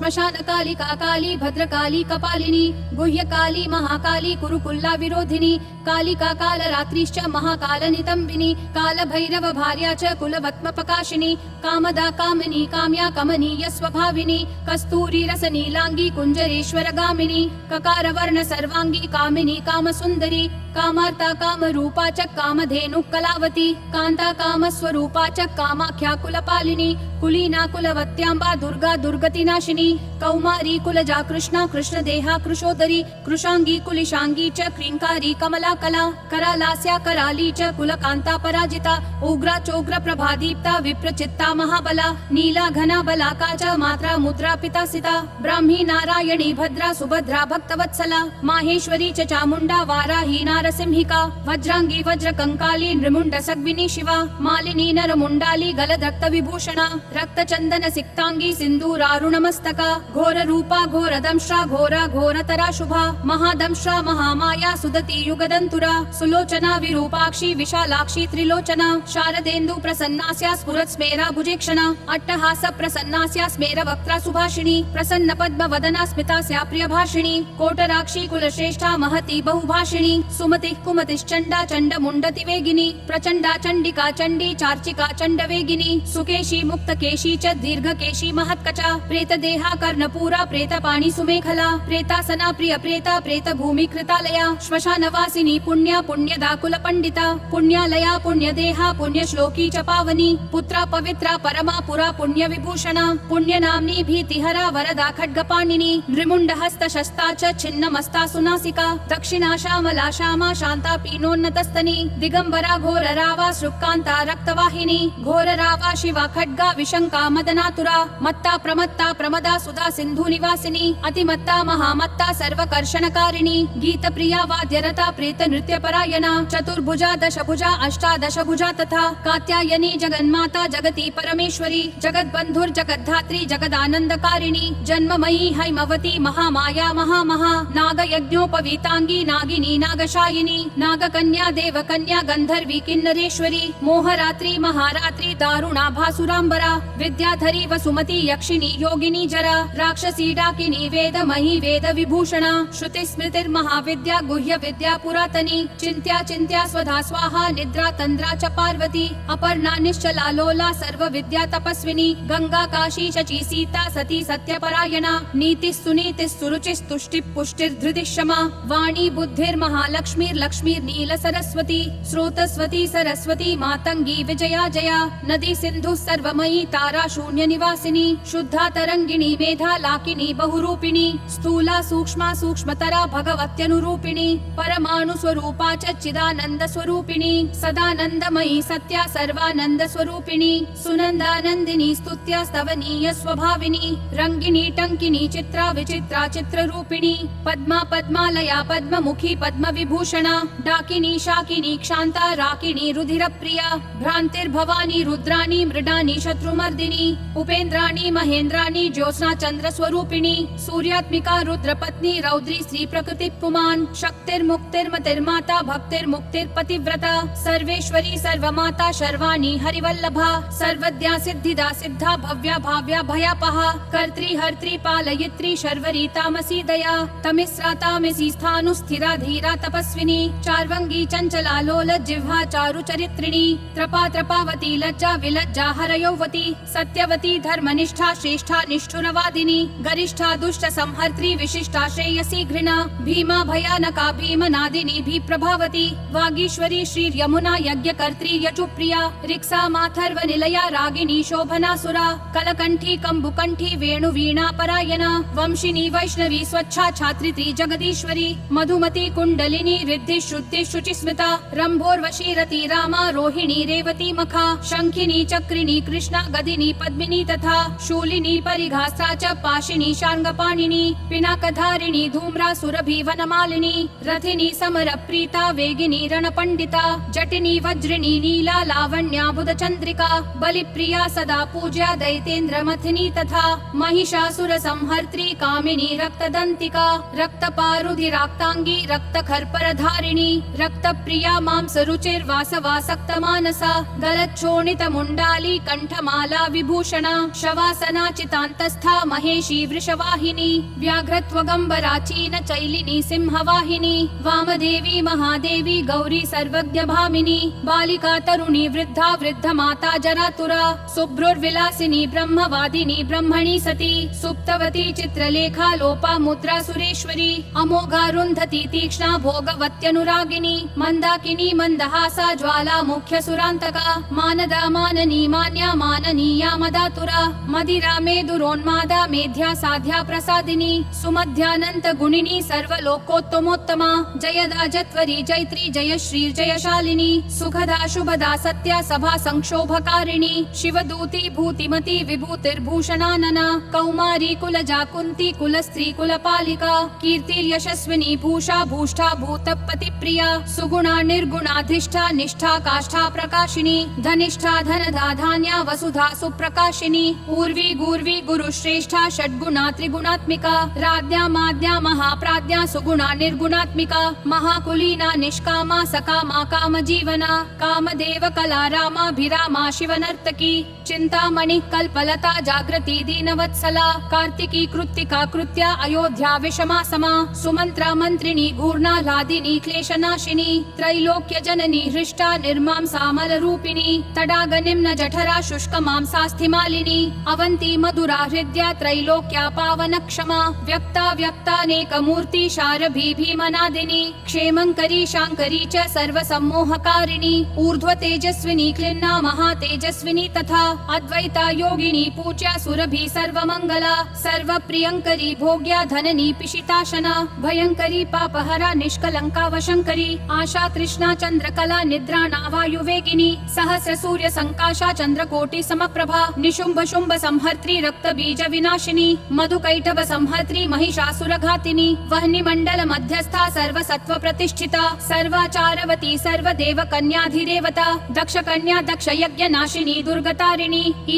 श्मशान कालिका काली भद्रकाली कपालिनी गुह्यकाली महाकाली कुरुकुल्ला विरोधिनी कालिका कालरात्रिश्च महाकालनितम्बिनी कालभैरव भार्या च कुलवत्मप्रकाशिनी कामदा कामिनी काम्या कमनीय स्वभाविनी कस्तूरी रसनीलांगी कुंजरेश्वरगामिनी ककारवर्ण सर्वांगी कामिनी कामसुंदरी कामार्ता कामरूपा च कामधेनु कलावती कांता कामस्वरूपा च कामाख्या कुलपालिनी कुलीना कुलवत्यांबा दुर्गा दुर्गतिनाशिनी कौमारी कुलजा कृष्णा कृष्णदेहा कृशोदरी कृशांगी कुलिशांगी च क्रींकारी कमला कला करालास्या कराली च कुलकांता पराजिता उग्रा चोग्र प्रभादीप्ता विप्रचित्ता महाबला नीला घना बलाका च मात्रा मुद्रा पितासिता ब्राह्मी नारायणी भद्रा सुभद्रा भक्तवत्सला माहेश्वरी च चामुंडा वाराही नारसिंहिका वज्रांगी वज्र कंकाली नृमुंड सग्विनी शिवा मालिनी नरमुंडाली गलदक्त विभूषणा रक्त चंदन सिक्तांगी सिंदूरारुणमस्तका घोर रूपा घोर दंश्रा घोरा घोरतरा शुभा महादंश्रा महामाया सुदती युगदंतुरा सुलोचना विरूपाक्षी विशालाक्षी त्रिलोचना शारदेन्दु प्रसन्नास्या स्फुरत् स्मेरा भुजेक्षणा अट्टहास प्रसन्नास्या स्मेर वक्त्रा सुभाषिणी प्रसन्न पद्म वदना स्मितास्या प्रियभाषिणी कोटराक्षी कुलश्रेष्ठा महती बहुभाषिणी सुमति कुमतिश्चंडा चंड मुंडति वेगिनी प्रचंडा चंडिका चंडी चार्चिका चंड वेगिनी सुकेशी मुक्तकेशी च दीर्घकेशी महत्कचा प्रेत देहा कर्णपूरा प्रेत पाणी सुमेखला प्रेतासना प्रिय प्रेता प्रेत भूमि कृतालया श्मशानवासिनी पुण्या पुण्यदा कुल पंडिता पुण्यालया पुण्यदेहा पुण्य श्लोकी च पावनी पुत्रा पवित्रा परमा पुरा पुण्य विभूषणा पुण्य नाम्नी भीतिहरा वरदा खड्गपाणिनी नृमुंड हस्त शस्ता च छिन्न मस्ता सुनासिका दक्षिणा श्यामला श्यामा शांता पीनोन्नतस्तनी दिगंबरा घोर रावा श्रुक्कांता रक्तवाहिनी घोर रावा शिवा खड्गा विशंका मदनातुरा मत्ता प्रमत्ता प्रमदा सुधा सिंधु निवासिनी अतिमत्ता महामत्ता सर्वकर्षणकारिणी गीत प्रिया वाद्यरता प्रेत नृत्य परायणा चतुर्भुजा दशभुजा अष्टादशभुजा तथा कात्यायनी जगन्माता जगती परमेश्वरी जगद्बंधुर जगद्धात्री जगदानंदकारिणी जन्ममयी हैमवती महामाया महामहा नाग यज्ञोपवीतांगी नागिनी नागशायिनी नागकन्या देवकन्या गंधर्वी किन्नरेश्वरी मोहरात्रि महारात्रि दारुणा भासुरांबरा विद्याधरी वसुमती यक्षिणी योगिनी जरा राक्षसी डाकिनी वेदमयी वेद विभूषणा श्रुति स्मृतिर महाविद्या गुह्य विद्या पुरातनी चिंत्या चिंत्या स्वधा स्वाहा निद्रा तंद्रा च पार्वती अपर्णा निश्चला लोला सर्व विद्या तपस्विनी गंगा काशी शची सीता सती सत्यपरायणा नीति सुनीति सुरुचि तुष्टि पुष्टिर धृति क्षमा वाणी बुद्धिर महालक्ष्मीर लक्ष्मीर नील सरस्वती स्रोतस्वती सरस्वती मातंगी विजया जया नदी सिंधु सर्वमयी तारा शून्य निवासिनी शुद्धा तरंगिणी मेधा लाकिनी बहुरूपिणी स्थूला सूक्ष्मा सूक्ष्मतरा भगवत्यनुरूपिणी परमाणु स्वरूपा च चिदानंद स्वरूपिणी सदानंदमयी सत्या सर्वानंद स्वरूपिणी सुनंदानंदिनी स्तुत्या स्तवनीय स्वभाविनी रंगिनी टंकिनी चित्रा विचित्रा चित्र रूपिणी पद्मा पद्मालया पद्ममुखी पद्म विभूषणा डाकिनी शाकिनी क्षांता राकिनी रुधिर प्रिया भ्रांतिर्भवानी रुद्राणी मृडानी शत्रुमर्दिनी उपेन्द्राणी महेन्द्राणी ज्योत्स्ना चंद्र स्वरूपिणी सूर्यात्मिका रुद्र पत्नी रौद्री श्री प्रकृति पुमान शक्तिर्मुक्तिर्मतिर्माता भक्तिर्मुक्तिर्पतिव्रता सर्वेश्वरी सर्वमाता शर्वाणी हरिवल्लभा सर्वद्या सिद्धिदा सिद्धा भव्या भाव्या भयापहा कर्त्री हर्त्री पालयित्री शर्वरी तामसी दया तमिस्रा तामसी स्थानु स्थिरा धीरा तपस्विनी चार्वंगी चंचला लोल जिह्वा चारु चरित्रिणी त्रपा त्रपावती लज्जा विलज्जा हरयौवती सत्यवती धर्मनिष्ठा श्रेष्ठा निष्ठुरवादिनी गरिष्ठा दुष्ट संहर्त्री विशिष्टा श्रेयसी घृणा भीमा भयानका भीमनादिनी भी प्रभावती वागीश्वरी श्री यमुना यज्ञकर्त्री यजुप्रिया रिक्सा माथर्व निलया रागिनी शोभनासुरा कलकंठी कंबुकंठी वेणु वीणा परायणा वंशिनी वैष्णवी स्वच्छा छात्रित्री जगदीश्वरी मधुमती कुंडलिनी रिद्धि श्रुति शुचिस्मिता रंभोर्वशी रति रामा रोहिणी रेवती मखा शंखिनी चक्रिणी कृष्णा गदिनी पद्मिनी तथा शूलिनी परिघास्त्रा च पाशिनी शार्ङ्गपाणिनी पिनाकधारिणी धूम्रा सुरभि वनमालिनी रथिनी समर प्रीता वेगिनी रणपंडिता जटिनी वज्रिणी नीला लावण्या बुध चंद्रिका बलिप्रिया सदा पूज्या दैतेन्द्र मथिनी तथा महिषासुर संहर्त्री कामिनी रक्तदंतिका रक्तपारुधिराक्तांगी रक्तखर्पर वस्त्रधारिणी रक्तप्रिया मांसरुचिर्वासवासक्तमानसा गलच्छोणितमुण्डाली कण्ठमाला विभूषणा शवासनाचितान्तस्था महेशी वृषवाहिनी व्याघ्रत्वगम्बराचीन चैलिनी सिंहवाहिनी वामदेवी महादेवी गौरी सर्वज्ञभामिनी बालिका तरुणी वृद्धा वृद्धमाता जरातुरा शुभ्रुर्विलासिनी ब्रह्मवादिनी ब्रह्मणि सती सुप्तवती चित्रलेखा लोपा मुद्रा सुरेश्वरी अमोघारुन्धती तीक्ष्णा भोगवत्यनुरागिनी मन्दाकिनी मन्दहासा ज्वाला मुख्यसुरान्तका मानदा माननी मान्या माननीया मदातुरा मदिरा मेदुरोन्मादा मेध्या साध्या प्रसादिनी सुमध्यानन्त गुणिनी सर्वलोकोत्तमोत्तमा जयदा जत्वरी जैत्री जयश्री जयशालिनी सुखदा शुभदा सत्या सभा संक्षोभकारिणी शिवदूती भूतिमती विभूतिर्भूषणानना कौमारी कुलजा कुन्ती कुलस्त्री कुलपालिका कीर्तिर्यशस्विनी भूषा भूष्ठा भूतपतिप्रिया सुगुणा निर्गुणाधिष्ठा निष्ठा काष्ठा प्रकाशिनी धनिष्ठा धनधा धान्या वसुधा सुप्रकाशिनी ऊर्वी गूर्वी गुरुश्रेष्ठा षड्गुणा त्रिगुणात्मिका राज्ञा माद्या महाप्राज्ञा सुगुणा निर्गुणात्मिका महाकुलीना निष्कामा सकामा कामजीवना कामदेव कला रामाभिरामा शिवनर्तकी चिंतामणि कल्पलता जागृति दीनवत्सला कार्तिकी कृत्तिका कृत्या अयोध्या विषमा समा सुमंत्रा मंत्रिणी घूर्णाह्लादिनी क्लेशनाशिनी त्रैलोक्य जननी हृष्टा निर्मांसा मलरूपिणी तडाग निम्न जठरा शुष्क मांसास्थिमालिनी अवंती मधुरा हृद्या त्रैलोक्या पावन क्षमा व्यक्ता व्यक्तानेक मूर्ति शारभी भीमनादिनी क्षेमंकरी शांकरी च सर्वसम्मोहकारिणी ऊर्ध्व तेजस्विनी क्लिन्ना महातेजस्विनी तथा अद्वैता योगिनी पूज्या सुरभि सर्वमंगला सर्वप्रियंकरी भोग्या धननी पिशिताशना भयंकरी पापहरा निष्कलंका वशंकरी आशा तृष्णा चंद्रकला निद्रा नावायुवेगिनी सहस्र सूर्य संकाशा चंद्रकोटि समप्रभा निशुंभ शुंभ संहर्त्री रक्त बीज विनाशिनी मधुकैटभ संहर्त्री महिषासुरघातिनी वह्नि मंडल मध्यस्था सर्वसत्व प्रतिष्ठिता सर्वाचारवती सर्वदेव कन्याधिदेवता दक्ष कन्या दक्ष यज्ञ नाशिनी दुर्गतारिणी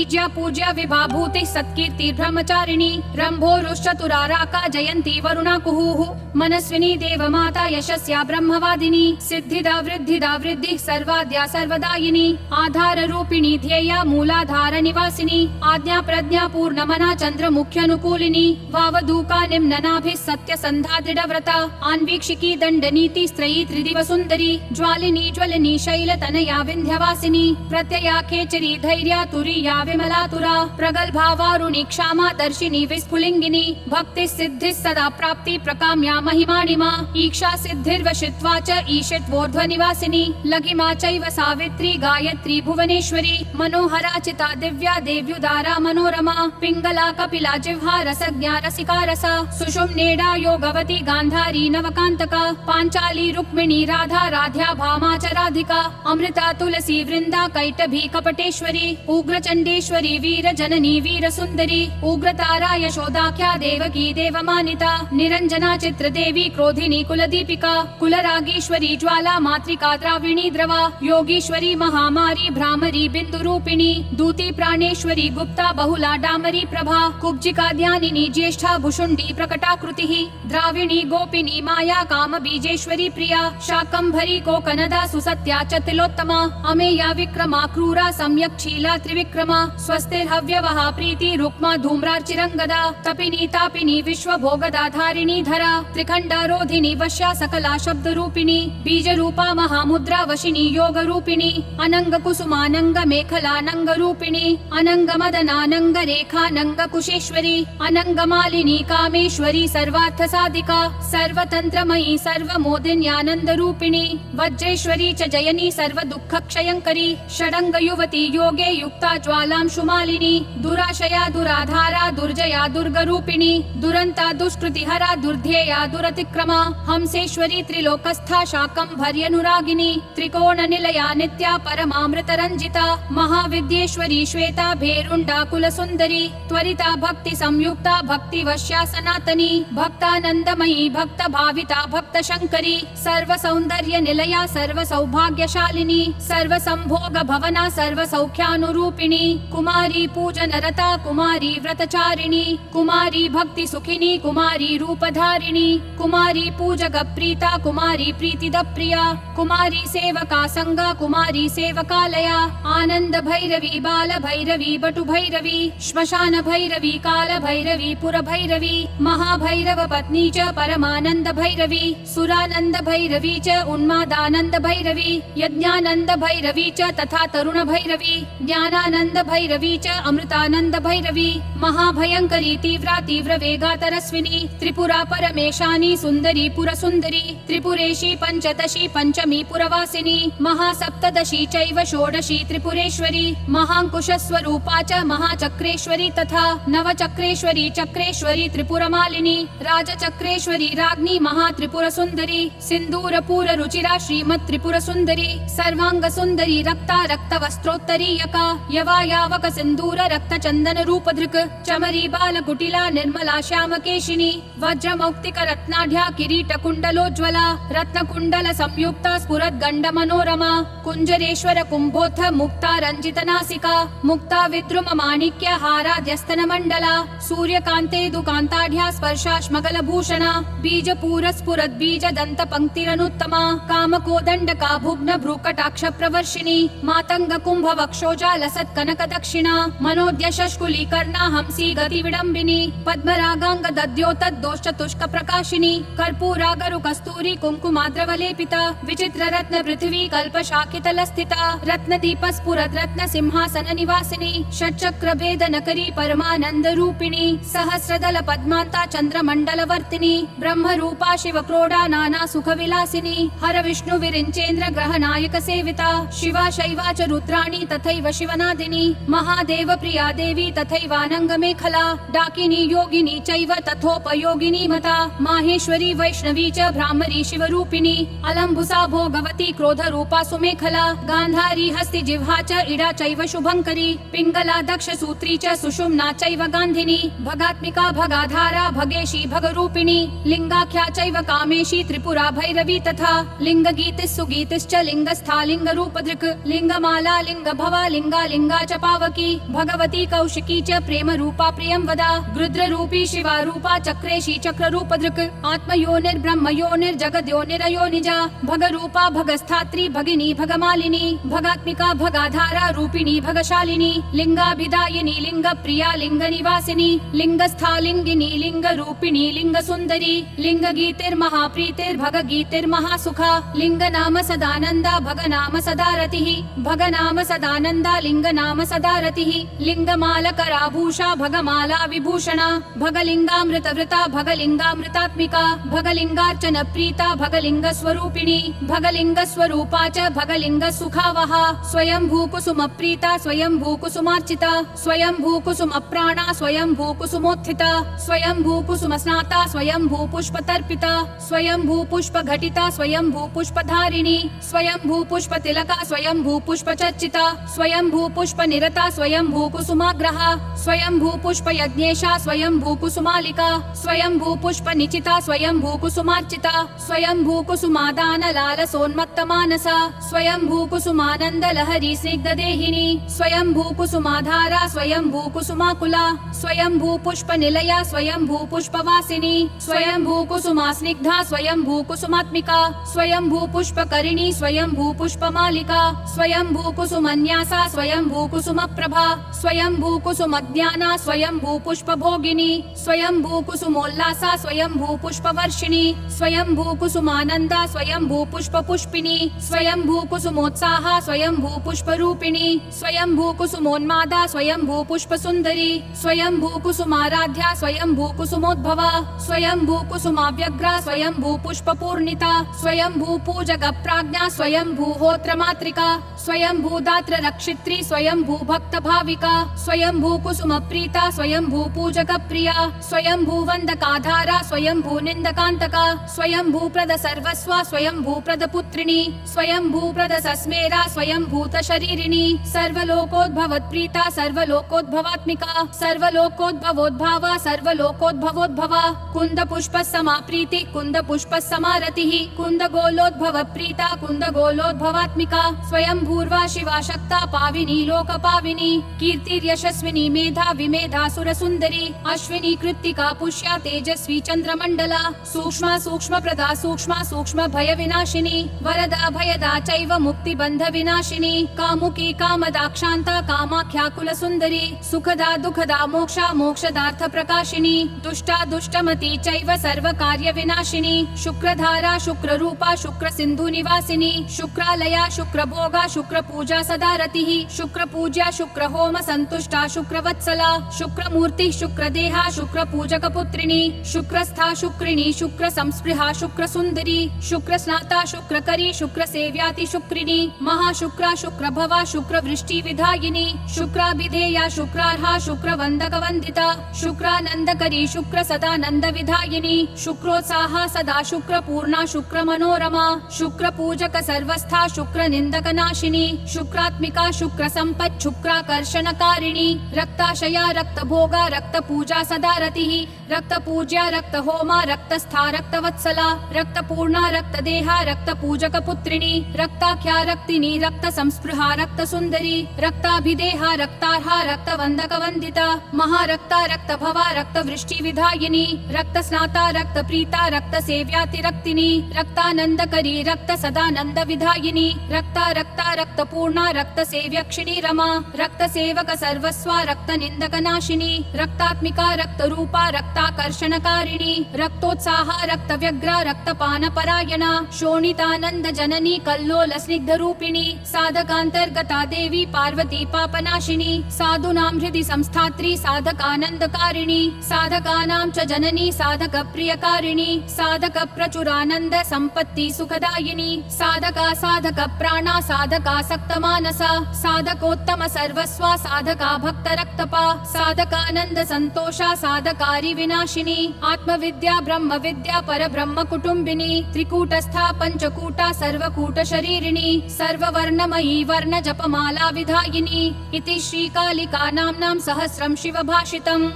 ईज्या पूज्या विभाभूति सत्कीर्ति ब्रह्मचारिणी रंभोरुश्चतुराराका जयंती वरुणा कुहुः मनस्विनी देवमाता यशस्या ब्रह्मवादिनी सिद्धिदा वृद्धि सर्वाद्या सर्वदायिनी आधार रूपिणी ध्येया मूलाधार निवासिनी आज्ञा प्रज्ञा पूर्णमना चंद्र मुख्यानुकूलिनी वावधूका निम्ननाभिः सत्य संधा दृढव्रता आन्वीक्षिकी दंडनीति स्त्रयी त्रिदिव सुंदरी ज्वालिनी ज्वलनी शैल तनया विंध्यवासिनी प्रत्यया खेचरी धैर्या तुरीया विमलातुरा प्रगल्भा वारुणी क्षामा दर्शिनी विस्फुलिंगिनी भक्ति सिद्धि सदा प्राप्ति प्रकाम्या महिमाणिमा ईक्षा सिद्धिर्वशित्वा च ईशित्वोर्ध्व निवासिनी लघिमा चैव सावित्री गायत्री भुवनेश्वरी मनोहरा चिता दिव्या देव्युदारा मनोरमा पिंगला कपिला जिह्वा रसज्ञा रसिका रसा सुषुम्नेडा योगवती गांधारी नवकांतका पांचाली रुक्मिणी राधा राध्या भामा च राधिका अमृता तुलसी वृंदा कैटभी कपटेश्वरी उग्रचंडेश्वरी वीर जननी वीर सुंदरी उग्रतारा यशोदाख्या देवकी देवमानिता निरंजना चित्रदेवी क्रोधिनी कुलदीपिका कुलरागीश्वरी ज्वाला मातृका द्राविणी द्रवा योगीश्वरी महामारी भ्रामरी बिंदुरूपिणी दूती प्राणेश्वरी गुप्ता बहुला डामरी प्रभा कुब्जिका ध्यानिनी ज्येष्ठा भुषुंडी प्रकटाकृतिः द्राविणी गोपिनी माया काम बीजेश्वरी प्रिया शाकंभरी कोकनदा सुसत्या च तिलोत्तमा अमेया विक्रमा क्रूरा सम्यक् शीला त्रिविक्रमा स्वस्तिर्हव्यवहा प्रीति रुक्मा धूम्रार्चिरंगदा तपिनी तापिनी विश्वभोगदा धारिणी धरा त्रिखंडा रोधिनी वश्या सकला शब्द रूपिणी बीज रूपा महामुद्रा वशिनी योग रूपिणी अनंग कुसुमानंग मेखलानंग रूपिणी अनंग मदनानंग रेखानंग कुशेश्वरी अनंग मालिनी कामेश्वरी सर्वार्थ साधिका सर्वतंत्रमयी सर्वमोदिन्यानंद रूपिणी वज्रेश्वरी च जयनी सर्व दुःख क्षयंकरी षडंग युवती योगे युक्ता ज्वालां शुमालिनी दुराशया दुराधारा दुर्जया दुर्ग रूपिणी दुरंता दुष्कृतिहरा दुर्ध्येया दुरतिक्रमा हंसेश्वरी त्रिलोकस्था शाकंभर्यनुरागिनी त्रिकोण निलया नित्या परमामृत रंजिता महाविद्येश्वरी श्वेता भेरुंडा कुल सुंदरी त्वरिता भक्ति संयुक्ता भक्ति वश्या सनातनी भक्तानंदमयी भक्त भाविता भक्त शंकरी सर्व सौंदर्य निलया सर्व सौभाग्यशालिनी सर्व संभोग भवना सर्व सौख्यानुरूपिणी कुमारी पूजन रता कुमारी व्रतचारिणी कुमारी भक्ति सुखिनी कुमारी रूपधारिणी कुमारी पूजक प्रीति प्रीता कुमारी प्रीतिद प्रिया कुमारी सेवका संगा कुमारी सेवकालया आनंद भैरवी बाल भैरवी बटु भैरवी श्मशान भैरवी काल भैरवी पुर भैरवी महाभैरव पत्नी च परमानंद भैरवी सुरानंद भैरवी च उन्मादानंद भैरवी यज्ञानंद भैरवी च तथा तरुण भैरवी ज्ञानानंद भैरवी च अमृतानंद भैरवी महाभयंकरी तीव्रा तीव्र वेगातरस्विनी त्रिपुरा परमेशानी सुंदरी पुर सुंदरी त्रिपुरेशी पंचदशी पंचमी पुरवासिनी महासप्तदशी चैव षोडशी त्रिपुरेश्वरी महांकुश स्वरूपा च महाचक्रेश्वरी तथा नवचक्रेश्वरी चक्रेश्वरी त्रिपुरमालिनी राजचक्रेश्वरी राज्ञी महात्रिपुर सुंदरी सिंदूरपूर रुचिरा श्रीमत् त्रिपुर सुंदरी सर्वांग सुंदरी रक्ता रक्त वस्त्रोत्तरीयका यवायावक सिंदूर रक्त चंदन रूप धृक चमरी बाल कुटिला निर्मला श्याम केशिनी वज्र मौक्तिक रत्नाढ्या किरीट कुंडलोज्वला रत्न कुंडल संयुक्ता स्फुरत् गंड मनोरमा कुंजरेश्वर कुंभोत्थ मुक्ता रंजित नासिका मुक्ता विद्रुम माणिक्य हाराद्यस्तन मंडला सूर्यकांते दुकांताढ्या स्पर्शाश्मगल भूषणा बीज पूर स्फुरत् बीज दंत पंक्तिरनुत्तमा काम कोदंड का भुग्न भ्रूकटाक्ष प्रवर्षिणी मातंग कुंभ वक्षोजा लसत् कनक दक्षिणा मनोद्य शष्कुली कर्णा हंसी गति विडंबिनी पद्मरागांग दद्योतत् दोष्टतुष्क प्रकाशिनी कर्पूरागरु कस्तूरी कुंकुमाद्रवलेपिता विचित्र रत्न पृथ्वी कल्प शाकितल स्थिता रत्न दीप स्फुरत् रत्न सिंहासन निवासिनी षट्चक्र भेदन करी परमानंद रूपिणी सहस्रदल पद्मांता चंद्र मंडल वर्तिनी ब्रह्म रूपा शिव क्रोडा नाना सुख विलासिनी हर विष्णु विरिंचेन्द्र ग्रह नायक सेविता शिवा शैवा च रुद्राणी तथैव शिवनादिनी महादेव प्रिया देवी तथैवानंग मेखला डाकिनी योगिनी चैव तथोपयोगिनी मता माहेश्वरी वैष्णवी च भ्रामरी शिवरूपिणी अलंबुसा भोगवती क्रोध रूपा सुमेखला गांधारी हस्ति जिह्वा च इडा चैव शुभंकरी पिंगला दक्ष सूत्री च सुषुम्ना चैव गांधिनी भगात्मिका भगाधारा भगेशी भगरूपिणी लिंगाख्या चैव कामेशी त्रिपुरा भैरवी तथा लिंग गीतिस् सुगीतिश्च लिंगस्था लिंग रूपधृक् लिंगमाला लिंग भवा लिंगा लिंगा च पावकी भगवती कौशिकी च प्रेम रूपा प्रियं वदा गृद्र रूपी शिवा रूपा चक्रेशी चक्र रूपधृक् आत्मयोनिर्ब्रह्म योनिर्जगद्योनिरयो निजा भग रूपा भगस्थात्री भगिनी भगमालिनी भगात्मिका भगाधारा रूपिणी भगशालिनी लिंगाभिदायिनी लिंग प्रिया लिंग निवासिनी लिंगस्था लिंगिनी लिंग रूपिणी लिंग सुंदरी लिंग गीतिर्महाप्रीतिर्भग गीतिर्महासुखा लिंग नाम सदानंदा भग नाम सदा रतिः भग नाम सदानंदा लिंग नाम सदा रतिः लिंगमालकराभूषा भगमाला विभूषणा भगलिंगामृत वृता भगलिंगामृतात्मिका भगलिंगार्चन प्रीता भगलिंग स्वरूपिणी भगलिंग स्वरूपा च भगलिंग सुखावहा स्वयं भूकुसुम प्रीता स्वयं भूकुसुमार्चिता स्वयं भूकुसुम प्राणा स्वयं भूकुसुमोत्थिता स्वयं भूकुसुम स्नाता स्वयं भूपुष्प तर्पिता स्वयं भूपुष्प घटिता स्वयं भूपुष्प धारिणी स्वयं भूपुष्प तिलका स्वयं भूपुष्प चर्चिता स्वयं भूपुष्प निरता स्वयं भूकुसुमाग्रहा स्वयं भूपुष्प यज्ञेशा स्वयं भूकुसुमालिका स्वयं भूपुष्प निचिता स्वयं भूकुसुमार्चिता स्वयं भूकुसुमादान लाल सोन्मत्त मानसा स्वयं भूकुसुमानंद लहरी स्निग्ध देहिनी स्वयं भूकुसुमाधारा स्वयं भूकुसुमाकुला स्वयं भूपुष्प निलया स्वयं भूपुष्प वासिनी स्वयं भूकुसुमा स्निग्धा स्वयं भूकुसुमात्मिका स्वयं भूपुष्प करिणी स्वयं भूपुष्प मालिका स्वयं भूकुसुमन्यासा स्वयं भूकुसुम प्रभा स्वयं भूकुसुम ज्ञाना स्वयं भूपुष्प भोगिनी स्वयं भूकुसुमोल्लासा स्वयं भूपुष्प वर्षिणी स्वयं भूकुसुमानंदा स्वयं भूपुष्प पुष्पिनी स्वयं भूकुसुमोत्साहा स्वयं भूपुष्प रूपिणी स्वयं भूकुसुमोन्मादा स्वयं भूपुष्प सुंदरी स्वयं भूकुसुमाराध्या स्वयं भूकुसुमोद्भवा स्वयं भूकुसुमाव्यग्रा स्वयं भूपुष्प पूर्णिता स्वयं भूपूजक प्राज्ञा स्वयं भूहोत्र मात्रिका स्वयं भूदात्र रक्षित्री स्वयं भूभक्त भाविका स्वयं भूकुसुम प्रीता स्वयं भूपूजक प्रिया स्वयं भूवंदकाधारा स्वयं भूनिंदकांतका स्वयं भूप्रद सर्वस्वा स्वयं भूप्रद पुत्रिणी स्वयं भूप्रद सस्मेरा स्वयं भूत शरीरिणी सर्वलोकोद्भवत्प्रीता सर्वलोकोद्भवात्मिका सर्वलोकोद्भवोद्भावा सर्वलोकोद्भवोद्भवा कुंद पुष्प समाप्रीति कुंद पुष्प समारतिः कुंद गोलोद्भव प्रीता कुंद गोलोद्भवात्मिका स्वयं भूर्वा शिवा शक्ता पाविनी लोक पाविनी कीर्तिर्यशस्विनी मेधा विमेधा सुर सुंदरी अश्विनी कृत्तिका पुष्या तेजस्वी चंद्रमंडला सूक्ष्म सूक्ष्म सुप्रदा सूक्ष्मा सूक्ष्म भय विनाशिनी वरदा भयदा चैव मुक्ति बंध विनाशिनी कामुकी कामदाक्षान्ता कामाख्या कुल सुंदरी सुखदा दुखदा मोक्षा मोक्षदार्थ प्रकाशिनी दुष्टा दुष्टमती चैव सर्व कार्य विनाशिनी शुक्रधारा शुक्र रूपा शुक्र सिंधु निवासिनी शुक्रालया शुक्र भोगा शुक्र पूजा सदा रतिः शुक्र पूज्या शुक्र होम संतुष्टा शुक्र वत्सला शुक्र मूर्ति शुक्र देहा शुक्र पूजक पुत्रिणी शुक्रस्था शुक्रिणी शुक्र संस्पृहा शुक्र सुंदरी शुक्र स्नाता शुक्र करी शुक्र सेव्याति शुक्रिणी महाशुक्रा शुक्र भवा शुक्र वृष्टि विधायिनी शुक्राभिधेया शुक्रार्हा शुक्र वंदक वंदिता शुक्रानंदकरी शुक्र सदानंद विधायिनी शुक्रोत्साहा सदा शुक्र पूर्णा शुक्र मनोरमा शुक्र पूजक सर्वस्था शुक्र निंदक नाशिनी शुक्रात्मिका शुक्र संपत् शुक्राकर्षणकारिणी रक्ताशया रक्त भोगा रक्त पूजा सदा रतिः रक्त पूज्या रक्त होमा रक्तस्था रक्त वत्सला रक्त पूर्णा रक्त देहा रक्त पूजक पुत्रिणी रक्ताख्या रक्तिनी रक्त संस्पृहा रक्त सुंदरी रक्ताभिदेहा रक्तार्हा रक्त वंदक वंदिता महारक्ता रक्त भवा रक्त वृष्टि विधायिनी रक्त स्नाता रक्त प्रीता रक्त सेव्याति रक्तिनी रक्तानंदकरी रक्त सदानंद विधायिनी रक्ता रक्ता रक्त पूर्णा रक्त सेव्यक्षिणी रमा रक्त सेवक सर्वस्वा रक्त निंदक नाशिनी रक्तात्मिका रक्त रूपा रक्ताकर्षणकारिणी रक्तोत्साहा रक्त व्यग्रा रक्तपान परायणा शोणितानंद जननी कल्लोल स्निग्ध रूपिणी साधकांतर्गता देवी पार्वती पापनाशिनी साधूनां हृदि संस्थात्री साधकानंदकारिणी साधकानां च जननी साधक प्रियकारिणी साधक प्रचुरानंद संपत्ति सुखदायिनी साधका साधक प्राणा साधका सक्तमानसा साधकोत्तम सर्वस्वा साधका भक्त रक्तपा साधकानंद संतोषा साधकारी विनाशिनी आत्मविद्या ब्रह्म विद्या पर ब्रह्म कुटुंबिनी त्रिकूटस्था पंचकूटा सर्वकूट शरीरिणी सर्ववर्णमयी वर्ण जपमाला विधायिनी इति श्रीकालिका नाम्नां सहस्रं शिवभाषितम्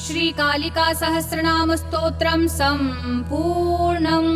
श्रीकालिका सहस्रनाम स्तोत्रं सम्पूर्णम्।